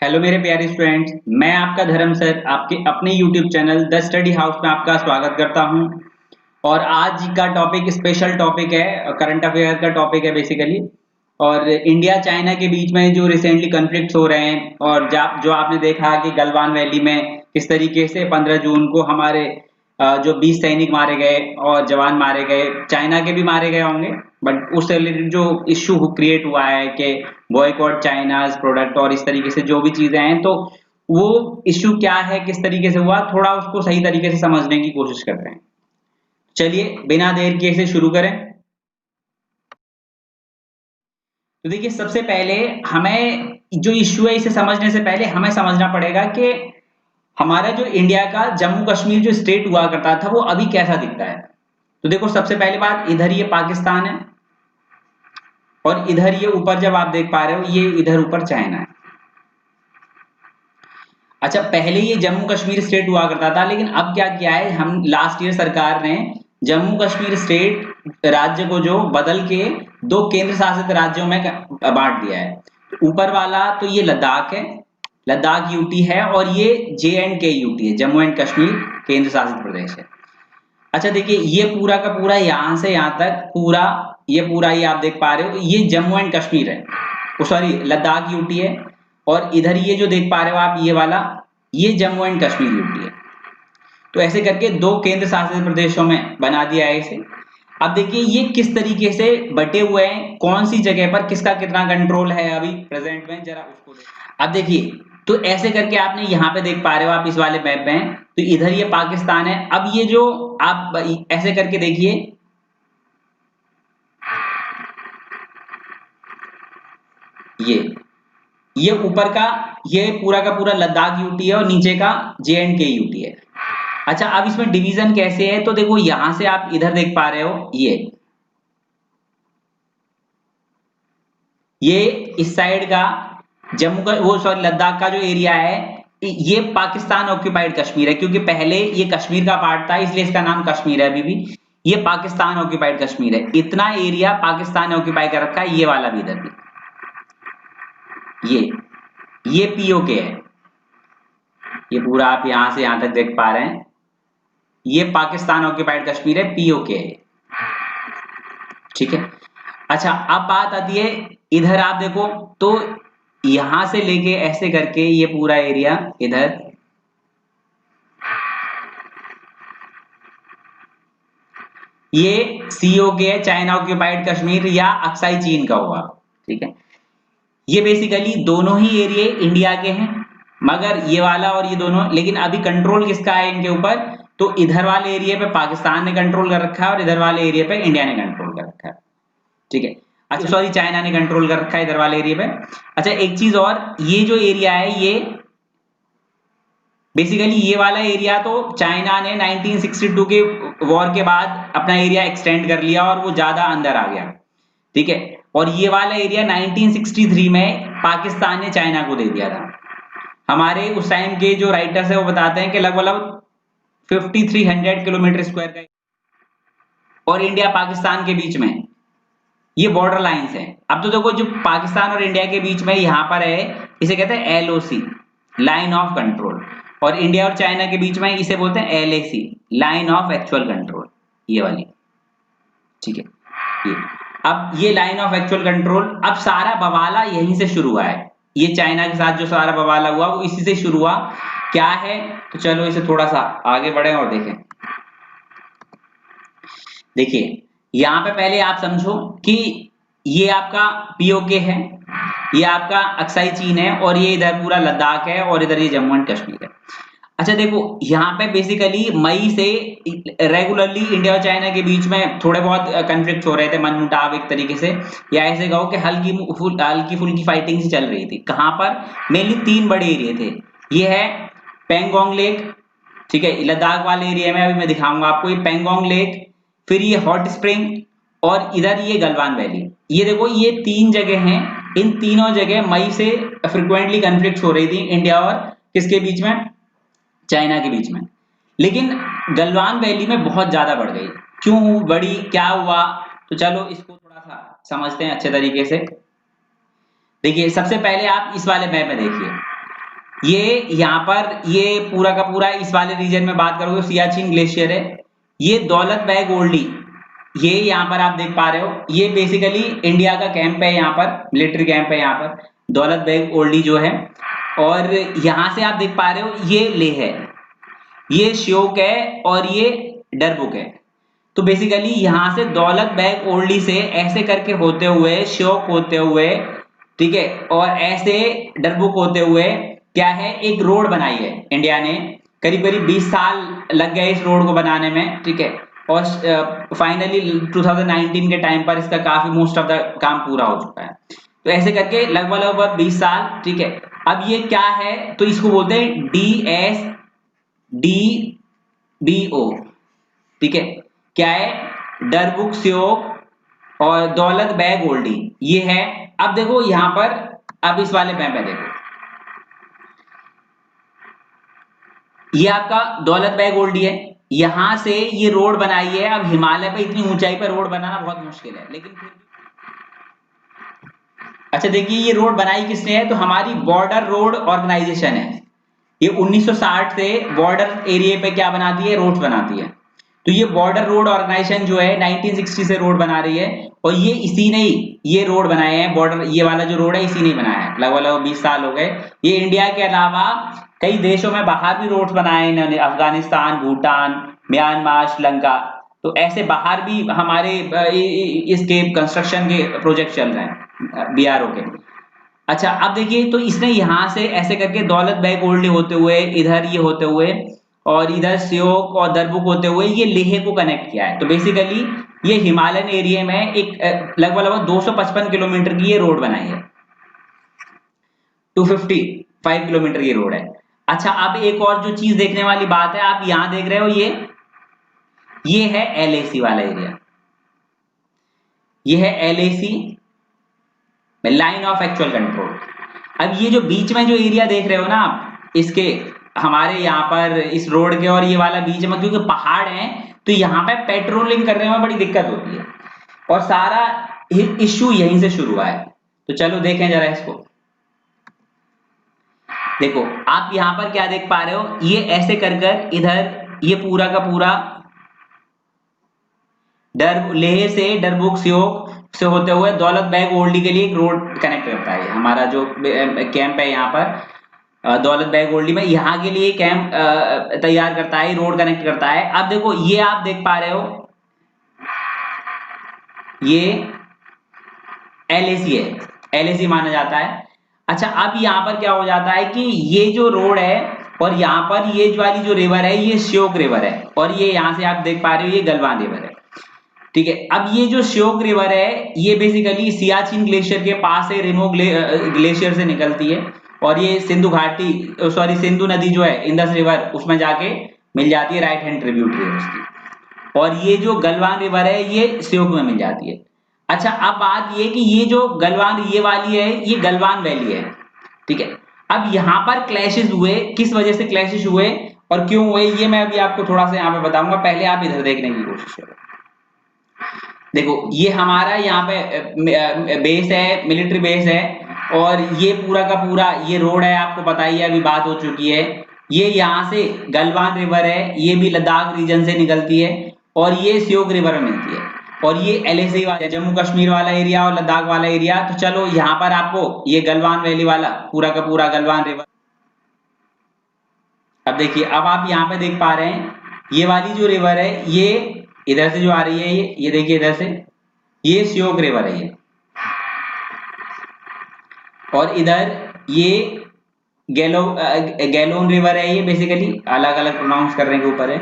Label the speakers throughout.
Speaker 1: Hello मेरे प्यारे students, मैं आपका धर्म सर आपके अपने YouTube channel the study house में आपका स्वागत करता हूं। और आज का टॉपिक स्पेशल टॉपिक है, करंट अफेयर का टॉपिक है बेसिकली। और इंडिया चाइना के बीच में जो रिसेंटली कन्फ्लिक्ट्स हो रहे हैं और जो आपने देखा कि गलवान वैली में किस तरीके से 15 जून को हमारे जो 20 सैनिक मारे गए और जवान मारे गए, चाइना के भी मारे गए होंगे। बट उससे रिलेटेड जो इश्यू क्रिएट हुआ है कि बॉयकॉट चाइनाज प्रोडक्ट और इस तरीके से जो भी चीजें हैं, तो वो इश्यू क्या है, किस तरीके से हुआ, थोड़ा उसको सही तरीके से समझने की कोशिश करते हैं। चलिए बिना देर किए से शुरू करें। तो देखिए, सबसे पहले हमें जो इश्यू है इसे समझने से पहले हमें समझना पड़ेगा कि हमारा जो इंडिया का जम्मू कश्मीर जो स्टेट हुआ करता था वो अभी कैसा दिखता है। तो देखो, सबसे पहली बात, इधर ये पाकिस्तान है और इधर ये ऊपर जब आप देख पा रहे हो, ये इधर ऊपर चाइना है। अच्छा, पहले ये जम्मू कश्मीर स्टेट हुआ करता था, लेकिन अब क्या किया है, हम लास्ट ईयर सरकार ने जम्मू कश्मीर स्टेट राज्य को जो बदल के दो केंद्र शासित राज्यों में बांट दिया है। ऊपर वाला तो ये लद्दाख है, लद्दाख यूटी है, और ये जे एंड के यूटी है, जम्मू एंड कश्मीर केंद्र शासित प्रदेश है। अच्छा देखिए, ये पूरा का पूरा यहां से यहां तक पूरा, ये आप देख पा रहे हो, ये जम्मू एंड कश्मीर है, सॉरी लद्दाख यूटी है। और इधर ये जो देख पा रहे हो आप, ये वाला, ये जम्मू एंड कश्मीर यूटी है। तो ऐसे करके दो केंद्र शासित प्रदेशों में बना दिया है इसे। अब देखिए ये किस तरीके से बटे हुए हैं, कौन सी जगह पर किसका कितना कंट्रोल है अभी प्रेजेंट में, जरा उसको देखिए। अब देखिए, तो ऐसे करके आपने यहाँ पे देख पा रहे हो आप इस वाले मैप में, तो इधर ये पाकिस्तान है। अब ये जो आप ऐसे करके देखिए, ये ऊपर का, ये पूरा का पूरा लद्दाख यूटी है और नीचे का जे एंड के यूटी है। अच्छा, अब इसमें डिवीजन कैसे है, तो देखो यहां से आप इधर देख पा रहे हो, ये इस साइड का जम्मू का, वो सॉरी लद्दाख का जो एरिया है, ये पाकिस्तान ऑक्यूपाइड कश्मीर है, क्योंकि पहले ये कश्मीर का पार्ट था, इसलिए इसका नाम कश्मीर है। अभी भी ये पाकिस्तान ऑक्यूपाइड कश्मीर है, इतना एरिया पाकिस्तान ने ऑक्यूपाई कर रखा है। ये वाला भी इधर भी, ये पीओके है, ये पूरा आप यहां से यहां तक देख पा रहे हैं, ये पाकिस्तान ऑक्यूपाइड कश्मीर है, पीओके है। ठीक है। अच्छा, अब बात आती है, इधर आप देखो तो यहां से लेके ऐसे करके ये पूरा एरिया इधर, ये सीओके है, चाइना ऑक्यूपाइड कश्मीर, या अक्साई चीन का हुआ। ठीक है। ये बेसिकली दोनों ही एरिया इंडिया के हैं, मगर ये वाला और ये दोनों, लेकिन अभी कंट्रोल किसका है इनके ऊपर, तो इधर वाले एरिया पे पाकिस्तान ने कंट्रोल कर रखा है और इधर वाले एरिया पे इंडिया ने कंट्रोल कर रखा है। ठीक है। अच्छा सॉरी, चाइना ने कंट्रोल कर रखा है इधर वाले एरिया पे। अच्छा, एक चीज और, ये जो एरिया है, ये बेसिकली ये वाला एरिया तो चाइना ने 1962 के वॉर के बाद अपना एरिया एक्सटेंड कर लिया और वो ज्यादा अंदर आ गया। ठीक है। और ये वाला एरिया 1963 में पाकिस्तान ने चाइना को दे दिया था। हमारे उस टाइम के जो राइटर्स है वो बताते हैं कि लगभग 5300 किलोमीटर स्क्वायर का, और इंडिया पाकिस्तान के बीच में ये बॉर्डर लाइंस हैं। अब तो देखो, जो पाकिस्तान और इंडिया के बीच में यहां पर है, इसे कहते हैं एलओसी, लाइन ऑफ कंट्रोल, और इंडिया और चाइना के बीच में इसे बोलते हैं LAC, line of actual control, ये वाली। ठीक है। ये अब ये लाइन ऑफ एक्चुअल कंट्रोल, अब सारा बवाला यहीं से शुरू हुआ है। ये चाइना के साथ जो सारा बवाला हुआ वो इसी से शुरू हुआ। क्या है, तो चलो इसे थोड़ा सा आगे बढ़े और देखें। देखिए, यहां पे पहले आप समझो कि ये आपका पीओके है, ये आपका अक्साई चीन है, और ये इधर पूरा लद्दाख है, और इधर ये जम्मू एंड कश्मीर है। अच्छा देखो, यहाँ पे बेसिकली मई से रेगुलरली इंडिया और चाइना के बीच में थोड़े बहुत कन्फ्लिक्ट हो रहे थे, मनमुटाव एक तरीके से, या ऐसे कहो कि हल्की फुल्की फाइटिंग सी चल रही थी। कहाँ पर, मेनली तीन बड़े एरिया थे। ये है पेंगोंग लेक, ठीक है, लद्दाख वाले एरिया में, अभी मैं दिखाऊंगा आपको, ये पेंगोंग लेक, फिर ये हॉट स्प्रिंग, और इधर ये गलवान वैली। ये देखो, ये तीन जगह हैं। इन तीनों जगह मई से फ्रिक्वेंटली कन्फ्लिक्ट हो रही थी इंडिया और किसके बीच में, चाइना के बीच में। लेकिन गलवान वैली में बहुत ज्यादा बढ़ गई। क्यों बढ़ी, क्या हुआ, तो चलो इसको थोड़ा सा समझते हैं अच्छे तरीके से। देखिए, सबसे पहले आप इस वाले मैप में देखिए, ये यहाँ पर ये पूरा का पूरा इस वाले रीजन में बात करोगे सियाचिन ग्लेशियर है। ये दौलत बेग ओल्डी, ये यहाँ पर आप देख पा रहे हो, ये बेसिकली इंडिया का कैंप है, यहाँ पर मिलिट्री कैंप है यहाँ पर दौलत बेग ओल्डी जो है। और यहाँ से आप देख पा रहे हो ये लेह है, ये श्योक है और ये डरबुक है। तो बेसिकली यहाँ से दौलत बेग ओल्डी से ऐसे करके होते हुए श्योक होते हुए, ठीक है, और ऐसे डरबुक होते हुए क्या है एक रोड बनाई है इंडिया ने। करीब करीब 20 साल लग गए इस रोड को बनाने में, ठीक है। और फाइनली 2019 के टाइम पर इसका काफी मोस्ट ऑफ द काम पूरा हो चुका है। तो ऐसे करके लगभग लगभग 20 साल, ठीक है। अब ये क्या है, तो इसको बोलते हैं DSDBO, ठीक है। क्या है, डरबुक श्योक और दौलत बेग ओल्डी, ये है। अब देखो यहां पर, अब इस वाले मैप में देखो, ये आपका दौलत बेग ओल्डी है, यहां से ये रोड बनाई है। अब हिमालय पे इतनी ऊंचाई पर रोड बनाना बहुत मुश्किल है, लेकिन फिर अच्छा देखिए ये रोड बनाई किसने है, तो हमारी बॉर्डर रोड ऑर्गेनाइजेशन है। ये 1960 से बॉर्डर एरिया पे क्या बनाती है, रोड बनाती है। तो ये बॉर्डर रोड ऑर्गेनाइजेशन जो है 1960 से रोड बना रही है, और ये इसी ने ये रोड बनाए हैं। बॉर्डर ये वाला जो रोड है इसी ने बनाया है, लगभग लगभग 20 साल हो गए। ये इंडिया के अलावा कई देशों में बाहर भी रोड बनाए हैं इन्होंने, अफगानिस्तान, भूटान, म्यांमार, श्रीलंका। तो ऐसे बाहर भी हमारे इसके कंस्ट्रक्शन के प्रोजेक्ट चल रहे हैं BRO के। अच्छा अब देखिए, तो इसने यहां से ऐसे करके दौलत बेग ओल्डी होते हुए, इधर ये होते हुए, और इधर श्योक और दरबुक होते हुए ये लेह को कनेक्ट किया है। तो बेसिकली ये हिमालयन एरिया में एक लगभग लगभग 255 किलोमीटर की ये रोड बनाई है, 255 किलोमीटर की रोड है। अच्छा अब एक और जो चीज देखने वाली बात है, आप यहां देख रहे हो ये है LAC वाला एरिया, ये है LAC, line of actual control. अब ये जो बीच में जो एरिया देख रहे हो ना आप, इसके हमारे यहाँ पर इस रोड के और ये वाला बीच में, क्योंकि पहाड़ हैं तो यहाँ पे पेट्रोलिंग करने में बड़ी दिक्कत होती है, और सारा इश्यू यहीं से शुरू हुआ है। तो चलो देखें जरा इसको। देखो आप यहाँ पर क्या देख पा रहे हो, ये ऐसे कर कर इधर ये पूरा का पूरा लेह से डरबुक श्योक से होते हुए दौलत बेग ओल्डी के लिए एक रोड कनेक्ट करता है। हमारा जो कैंप है यहाँ पर दौलत बेग ओल्डी में, यहाँ के लिए कैंप तैयार करता है, रोड कनेक्ट करता है। अब देखो ये आप देख पा रहे हो, ये LAC है, LAC माना जाता है। अच्छा अब यहाँ पर क्या हो जाता है कि ये जो रोड है, और यहाँ पर ये वाली जो रिवर है ये श्योक रिवर है, और ये यहाँ से आप देख पा रहे हो ये गलवान रिवर है, ठीक है। अब ये जो श्योक रिवर है ये बेसिकली सियाचिन ग्लेशियर के पास से रिमो ग्लेशियर से निकलती है, और ये सिंधु घाटी सिंधु नदी जो है इंदस रिवर उसमें जाके मिल जाती है, राइट हैंड ट्रिब्यूटरी है उसकी। और ये जो गलवान रिवर है ये श्योक में मिल जाती है। अच्छा अब बात ये कि ये जो गलवान ये वाली है ये गलवान वैली है, ठीक है। अब यहाँ पर क्लैशेस हुए, किस वजह से क्लैशेस हुए और क्यों हुए ये मैं अभी आपको थोड़ा सा यहाँ पे बताऊंगा, पहले आप इधर देखने की कोशिश करो। देखो ये हमारा यहाँ पे बेस है, मिलिट्री बेस है, और ये पूरा का पूरा ये रोड है, आपको पता ही है, अभी बात हो चुकी है। ये यहाँ से गलवान रिवर है, ये भी लद्दाख रीजन से निकलती है, और ये श्योक रिवर में मिलती है, और ये LAC वाला जम्मू कश्मीर वाला एरिया और लद्दाख वाला एरिया। तो चलो यहाँ पर आपको ये गलवान वैली वाला पूरा का पूरा गलवान रिवर। अब देखिए, अब आप यहाँ पे देख पा रहे हैं ये वाली जो रिवर है ये इधर से जो आ रही है, ये देखिए इधर से ये श्योक रिवर है ये, और इधर ये गैलोन रिवर है, ये बेसिकली अलग अलग प्रोनाउंस करने के ऊपर है।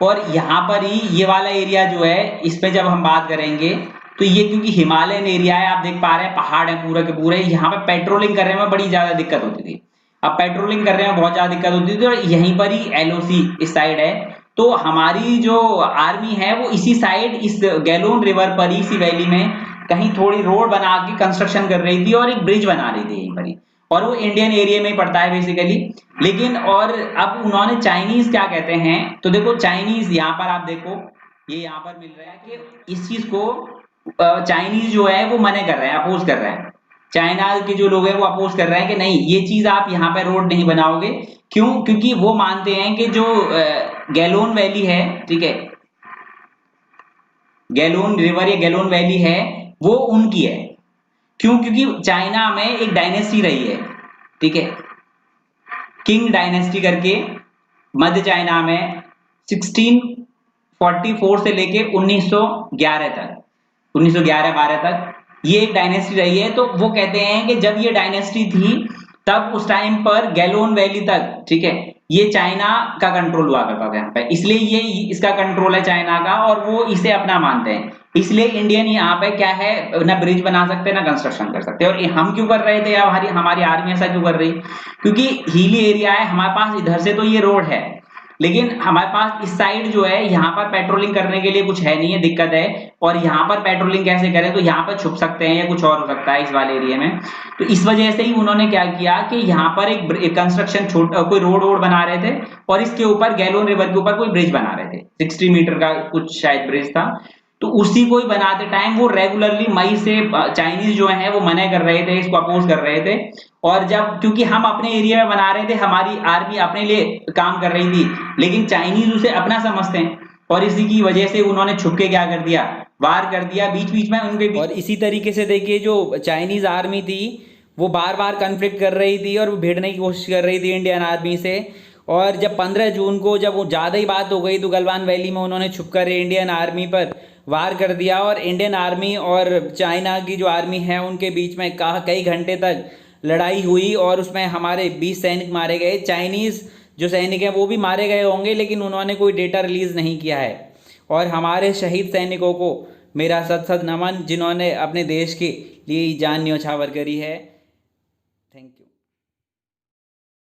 Speaker 1: और यहाँ पर ही ये वाला एरिया जो है इस पे जब हम बात करेंगे तो ये क्योंकि हिमालयन एरिया है, आप देख पा रहे हैं पहाड़ है पूरे के पूरे, यहाँ पे पेट्रोलिंग करने में बड़ी ज्यादा दिक्कत होती थी। अब पेट्रोलिंग करने में बहुत ज्यादा दिक्कत होती थी, और यहीं पर ही LOC इस साइड है। तो हमारी जो आर्मी है वो इसी साइड इस गैलोन रिवर पर ही, इसी वैली में कहीं थोड़ी रोड बना के कंस्ट्रक्शन कर रही थी, और एक ब्रिज बना रही थी यहीं पर ही, और वो इंडियन एरिया में ही पड़ता है बेसिकली। लेकिन और अब उन्होंने चाइनीज क्या कहते हैं, तो देखो चाइनीज यहाँ पर आप देखो ये यहाँ पर मिल रहा है कि इस चीज को चाइनीज जो है वो मना कर रहे हैं, अपोज कर रहे हैं। चाइना के जो लोग हैं वो अपोज कर रहे हैं कि नहीं, ये चीज आप यहाँ पे रोड नहीं बनाओगे। क्यों? क्योंकि वो मानते हैं कि जो गैलोन वैली है, ठीक है, गैलोन रिवर या गैलोन वैली है, वो उनकी है। क्यों? क्योंकि चाइना में एक डायनेस्टी रही है, ठीक है, किंग डायनेस्टी करके, मध्य चाइना में 1644 से लेके 1911 तक, 1911-12 तक ये एक डायनेस्टी रही है। तो वो कहते हैं कि जब ये डायनेस्टी थी तब उस टाइम पर गैलोन वैली तक, ठीक है, ये चाइना का कंट्रोल हुआ करता था यहाँ पे, इसलिए ये इसका कंट्रोल है चाइना का, और वो इसे अपना मानते हैं। इसलिए इंडियन यहाँ पे क्या है, ना ब्रिज बना सकते ना कंस्ट्रक्शन कर सकते। और हम क्यों कर रहे थे, या हमारी हमारी आर्मी ऐसा क्यों कर रही? क्योंकि हिली एरिया है हमारे पास, इधर से तो ये रोड है, लेकिन हमारे पास इस साइड जो है यहाँ पर पेट्रोलिंग करने के लिए कुछ है नहीं है, दिक्कत है। और यहाँ पर पेट्रोलिंग कैसे करें, तो यहाँ पर छुप सकते हैं या कुछ और हो सकता है इस वाले एरिया में। तो इस वजह से ही उन्होंने क्या किया कि यहाँ पर एक कंस्ट्रक्शन कोई रोड वोड बना रहे थे, और इसके ऊपर गैलोन रिवर के ऊपर कोई ब्रिज बना रहे थे, 60 मीटर का कुछ शायद ब्रिज था। तो उसी को ही बनाते टाइम वो रेगुलरली मई से चाइनीज जो है वो मना कर रहे थे, इसको अपोज कर रहे थे। और जब, क्योंकि हम अपने एरिया में बना रहे थे, हमारी आर्मी अपने लिए काम कर रही थी, लेकिन चाइनीज उसे अपना समझते हैं, और इसी की वजह से उन्होंने छुप के क्या कर दिया, वार कर दिया बीच बीच में उनके बीच।
Speaker 2: और इसी तरीके से देखिए, जो चाइनीज आर्मी थी वो बार बार कन्फ्लिक्ट कर रही थी और वो भिड़ने की कोशिश कर रही थी इंडियन आर्मी से। और जब 15 जून को जब वो ज़्यादा ही बात हो गई तो गलवान वैली में उन्होंने छुपकर इंडियन आर्मी पर वार कर दिया, और इंडियन आर्मी और चाइना की जो आर्मी है उनके बीच में कई घंटे तक लड़ाई हुई, और उसमें हमारे 20 सैनिक मारे गए। चाइनीज़ जो सैनिक हैं वो भी मारे गए होंगे, लेकिन उन्होंने कोई डेटा रिलीज़ नहीं किया है। और हमारे शहीद सैनिकों को मेरा सत सत नमन, जिन्होंने अपने देश के लिए जान न्योछावर करी है।